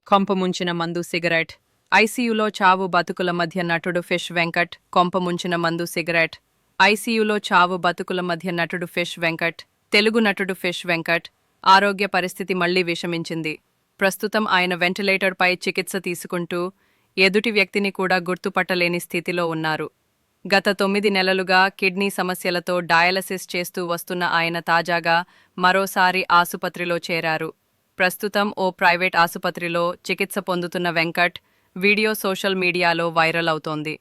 కొంపముంచిన మందు సిగరెట్. ఐసీయూలో చావు బతుకుల మధ్య నటుడు ఫిష్ వెంకట్. కొంపముంచిన మందు సిగరెట్. ఐసీయూలో చావు బతుకుల మధ్య నటుడు ఫిష్ వెంకట్. తెలుగు నటుడు ఫిష్ వెంకట్ ఆరోగ్య పరిస్థితి మళ్లీ విషమించింది. ప్రస్తుతం ఆయన వెంటిలేటర్పై చికిత్స తీసుకుంటూ ఎదుటి వ్యక్తిని కూడా గుర్తుపట్టలేని స్థితిలో ఉన్నారు. గత 9 నెలలుగా కిడ్నీ సమస్యలతో డయాలసిస్ చేస్తూ వస్తున్న ఆయన తాజాగా మరోసారి ఆసుపత్రిలో చేరారు. ప్రస్తుతం ఓ ప్రైవేట్ ఆసుపత్రిలో చికిత్స పొందుతున్న వెంకట్ వీడియో సోషల్ మీడియాలో వైరల్ అవుతోంది.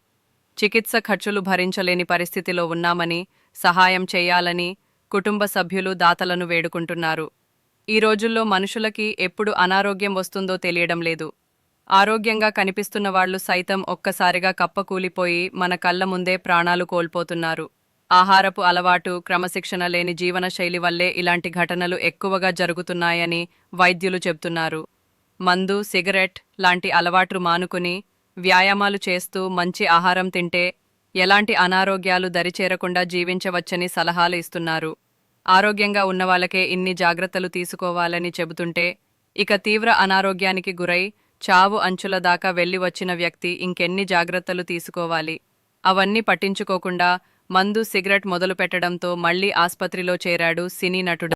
చికిత్స ఖర్చులు భరించలేని పరిస్థితిలో ఉన్నామని, సహాయం చేయాలని కుటుంబ సభ్యులు దాతలను వేడుకుంటున్నారు. ఈ రోజుల్లో మనుషులకి ఎప్పుడు అనారోగ్యం వస్తుందో తెలియడం లేదు. ఆరోగ్యంగా కనిపిస్తున్న వాళ్లు సైతం ఒక్కసారిగా కప్పకూలిపోయి మన కళ్ల ముందే ప్రాణాలు కోల్పోతున్నారు. ఆహారపు అలవాటు, క్రమశిక్షణ లేని జీవనశైలి వల్లే ఇలాంటి ఘటనలు ఎక్కువగా జరుగుతున్నాయని వైద్యులు చెబుతున్నారు. మందు, సిగరెట్ లాంటి అలవాట్లు మానుకుని వ్యాయామాలు చేస్తూ మంచి ఆహారం తింటే ఎలాంటి అనారోగ్యాలు దరిచేరకుండా జీవించవచ్చని సలహాలు ఇస్తున్నారు. ఆరోగ్యంగా ఉన్నవాళ్లకే ఇన్ని జాగ్రత్తలు తీసుకోవాలని చెబుతుంటే ఇక తీవ్ర అనారోగ్యానికి గురై చావు అంచుల దాకా వెళ్లి వచ్చిన వ్యక్తి ఇంకెన్ని జాగ్రత్తలు తీసుకోవాలి? అవన్నీ పట్టించుకోకుండా మందు, సిగరెట్ మొదలుపెట్టడంతో మళ్లీ ఆస్పత్రిలో చేరాడు సినీ నటుడు